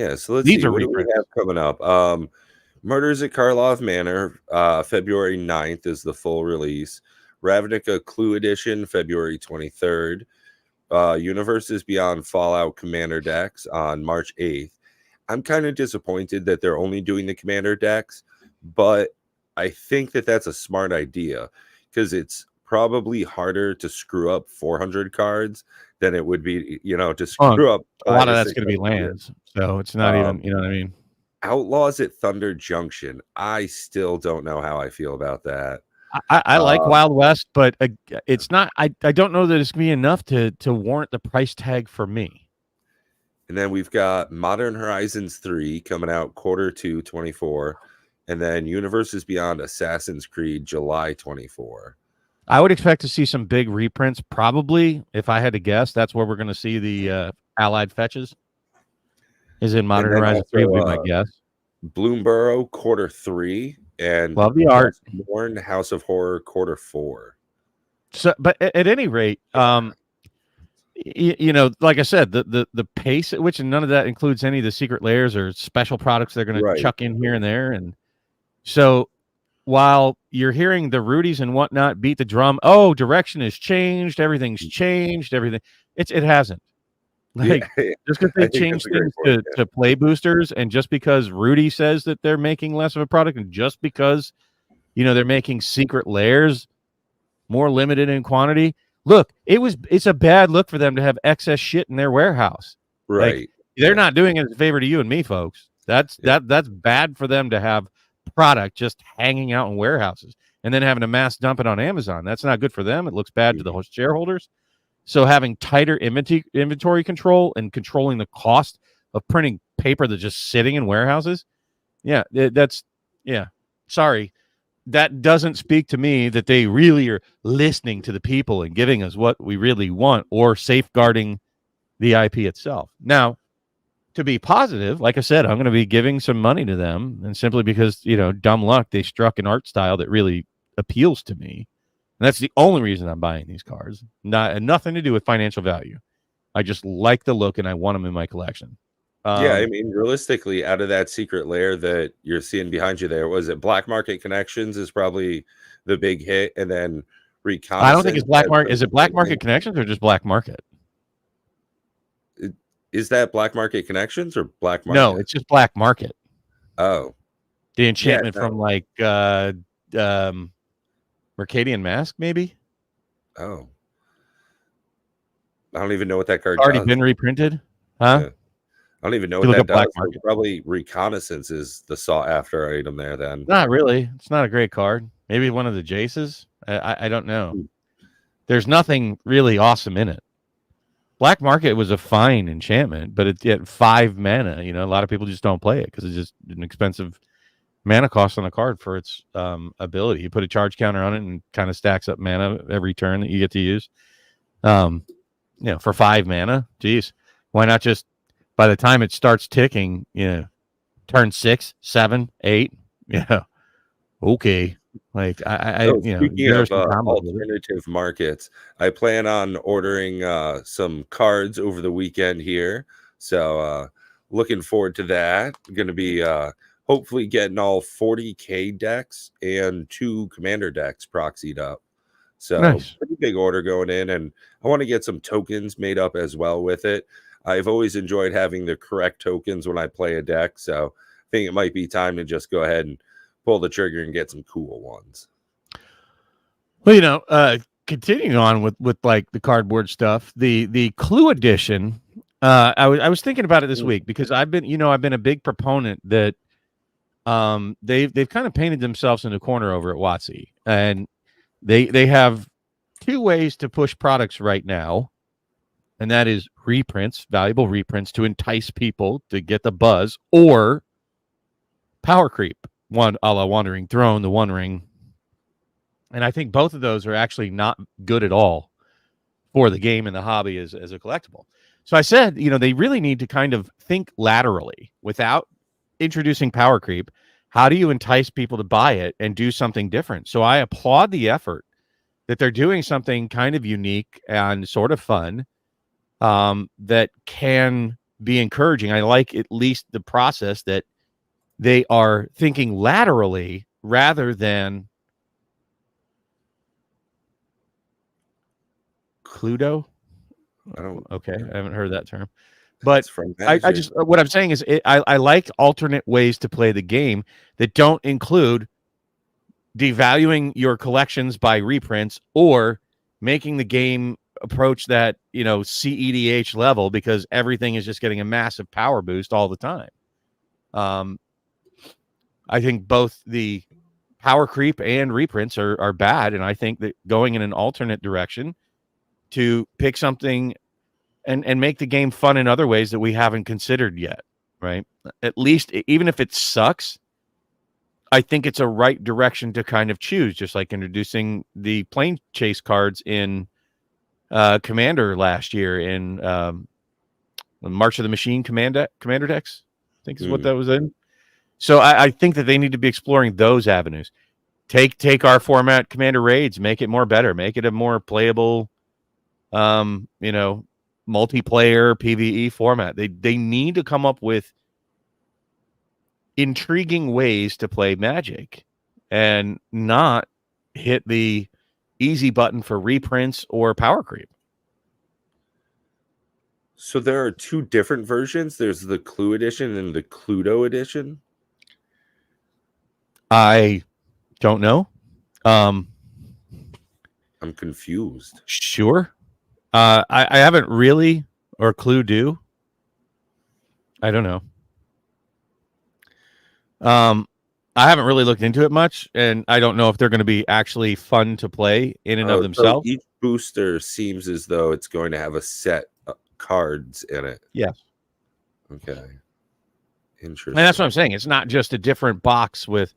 Yeah, so let's These see. are What do we reprints. have coming up? Murders at Karlov Manor, February 9th is the full release. Ravnica Clue Edition, February 23rd. Universes Beyond Fallout Commander decks on March 8th. I'm kind of disappointed that they're only doing the Commander decks, but I think that that's a smart idea because it's probably harder to screw up 400 cards than it would be, to Well, screw up a lot five of or that's going to be 600. lands, so it's not even, Um, you know what I mean? Outlaws at Thunder Junction. I still don't know how I feel about that. I like Um, Wild West, but it's not. I don't know that it's gonna be enough to warrant the price tag for me. and then we've got Modern Horizons 3 coming out Q2 24, and then Universes Beyond Assassin's Creed July 24. I would expect to see some big reprints. Probably, if I had to guess, that's where we're going to see the Allied fetches. Is in And Modern then Horizon 3 would be my also guess. Bloomborough Q3 and Love the art. Dustmourn House of Horror Q4. So, but at any rate, like I said, the pace at which, and none of that includes any of the secret layers or special products they're going to Right. chuck in here and there, and so while you're hearing the Rudies and whatnot beat the drum, oh, direction has changed, everything's changed, everything. It hasn't. Like, Yeah, just because I they think that's changed a great things point. to play boosters, and just because Rudy says that they're making less of a product, and just because they're making secret layers more limited in quantity. Look, it's a bad look for them to have excess shit in their warehouse. Like, Right. they're not doing it as a favor to you and me, folks. That's bad for them to have product just hanging out in warehouses and then having to mass dump it on Amazon. That's not good for them. It looks bad to the shareholders. So having tighter inventory control and controlling the cost of printing paper that's just sitting in warehouses, sorry. That doesn't speak to me that they really are listening to the people and giving us what we really want or safeguarding the IP itself. Now, to be positive, like I said, I'm going to be giving some money to them, and simply because, dumb luck, they struck an art style that really appeals to me. And that's the only reason I'm buying these cards. Nothing to do with financial value. I just like the look and I want them in my collection. Yeah, I mean, realistically, out of that secret layer that you're seeing behind you there, was it Black Market Connections is probably the big hit, and then Reconnaissance. I don't think it's Black Market. Is it Black Market Connections or just Black Market? Is that Black Market Connections or Black Market? No, it's just Black Market. Oh. The enchantment from like Mercadian Mask, maybe? Oh. I don't even know what that card already does. Been reprinted? Huh? Yeah. I don't even know what that does. Probably Reconnaissance is the sought after item there then. Not really. It's not a great card. Maybe one of the Jaces. I don't know. There's nothing really awesome in it. Black Market was a fine enchantment, but it's at 5 mana. A lot of people just don't play it because it's just an expensive mana cost on a card for its ability. You put a charge counter on it and kind of stacks up mana every turn that you get to use. For 5 mana, geez, why not just, by the time it starts ticking, turn 6, 7, 8, okay. Like speaking of alternative markets, I plan on ordering some cards over the weekend here. So looking forward to that. Going to be hopefully getting all 40K decks and 2 commander decks proxied up. So nice. Pretty big order going in, and I want to get some tokens made up as well with it. I've always enjoyed having the correct tokens when I play a deck, so I think it might be time to just go ahead and pull the trigger and get some cool ones. Well, continuing on with like the cardboard stuff, the Clue edition. I was thinking about it this week because I've been a big proponent that they've kind of painted themselves in the corner over at WotC, and they have 2 ways to push products right now, and that is reprints, valuable reprints to entice people to get the buzz, or power creep, one a la Wandering Throne, the One Ring. And I think both of those are actually not good at all for the game and the hobby as a collectible. So I said, they really need to kind of think laterally without introducing power creep. How do you entice people to buy it and do something different? So I applaud the effort that they're doing something kind of unique and sort of fun that can be encouraging. I like at least the process that they are thinking laterally rather than Cluedo. I don't. Okay, I haven't heard that term, but It's from I Magic. just what I'm saying is I like alternate ways to play the game that don't include devaluing your collections by reprints or making the game approach that, you know, CEDH level because everything is just getting a massive power boost all the time. I think both the power creep and reprints are bad, and I think that going in an alternate direction to pick something and make the game fun in other ways that we haven't considered yet, right? At least, even if it sucks, I think it's a right direction to kind of choose, just like introducing the plane chase cards in Commander last year in March of the Machine Commander decks, I think is what that was in. So I think that they need to be exploring those avenues. Take our format, Commander Raids, make it more better, make it a more playable, you know, multiplayer PvE format. They need to come up with intriguing ways to play Magic and not hit the easy button for reprints or power creep. So there are two different versions. There's the Clue edition and the Cluedo edition. I don't know. I'm confused. Sure. I haven't really, or Clue do. I don't know. I haven't really looked into it much, and I don't know if they're going to be actually fun to play in and of themselves. So each booster seems as though it's going to have a set of cards in it. Yes. Okay. Interesting. And that's what I'm saying. It's not just a different box with,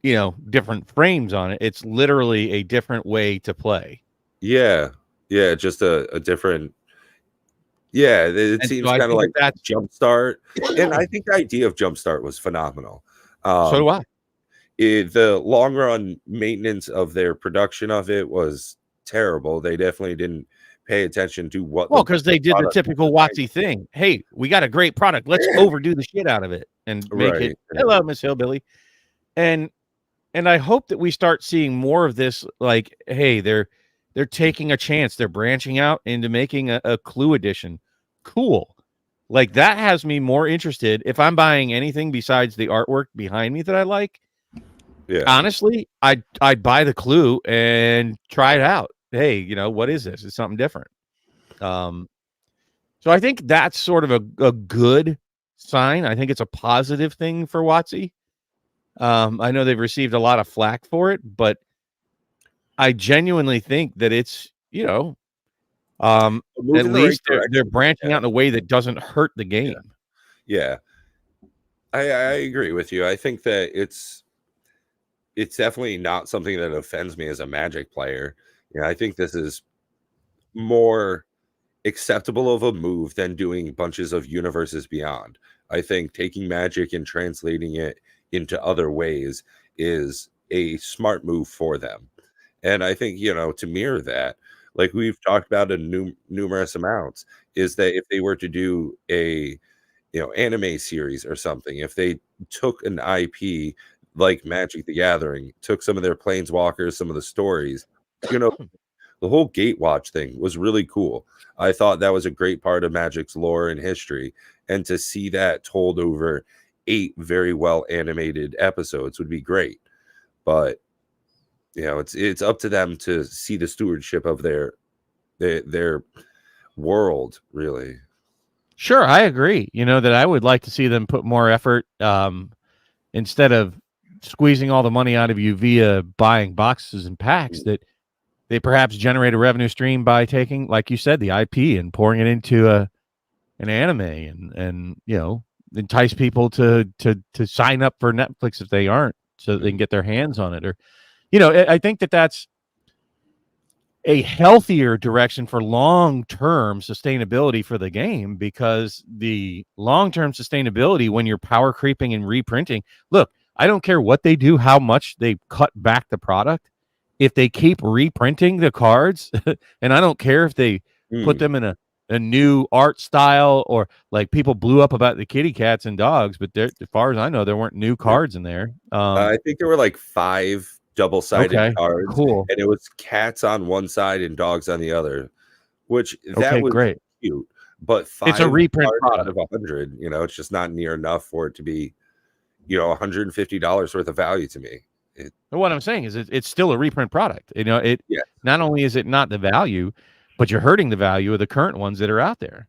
you know, different frames on it. It's literally a different way to play. Yeah. Yeah. Just a different. Yeah. It seems so kind of like that's Jumpstart. And I think the idea of Jumpstart was phenomenal. So do I. The long run maintenance of their production of it was terrible. They definitely didn't pay attention to what. Well, because they did the typical WotC thing. Hey, we got a great product. Let's overdo the shit out of it and make it. Hello, Miss Hillbilly. And I hope that we start seeing more of this. Like, hey, they're taking a chance. They're branching out into making a Clue edition. Cool. Like, that has me more interested. If I'm buying anything besides the artwork behind me that I like, yeah, honestly, I'd buy the Clue and try it out. Hey, you know, what is this? It's something different. So I think that's sort of a good sign. I think it's a positive thing for WotC. I know they've received a lot of flack for it, but I genuinely think that it's, you know, at least they're branching out in a way that doesn't hurt the game. Yeah. I agree with you. I think that it's definitely not something that offends me as a Magic player. I think this is more acceptable of a move than doing bunches of Universes Beyond. I think taking Magic and translating it into other ways is a smart move for them. And I think, to mirror that, like we've talked about in numerous amounts, is that if they were to do a anime series or something, if they took an IP like Magic the Gathering, took some of their Planeswalkers, some of the stories, the whole Gatewatch thing was really cool. I thought that was a great part of Magic's lore and history, and to see that told over 8 very well animated episodes would be great. But it's up to them to see the stewardship of their world, really. Sure, I agree. That I would like to see them put more effort, instead of squeezing all the money out of you via buying boxes and packs, that they perhaps generate a revenue stream by taking, like you said, the IP and pouring it into an anime and entice people to sign up for Netflix if they aren't, so that they can get their hands on it. Or I think that that's a healthier direction for long-term sustainability for the game, because the long-term sustainability when you're power creeping and reprinting, look, I don't care what they do, how much they cut back the product. If they keep reprinting the cards, and I don't care if they put them in a new art style, or like people blew up about the kitty cats and dogs, but there, as far as I know, there weren't new cards in there. I think there were like 5 double-sided Okay, cards, cool. and it was cats on one side and dogs on the other, which that Okay, was great. cute. But It's a 5 reprint cards out product. of 100, it's just not near enough for it to be, $150 worth of value to me. But what I'm saying is it's still a reprint product. It Yeah. not only is it not the value, but you're hurting the value of the current ones that are out there.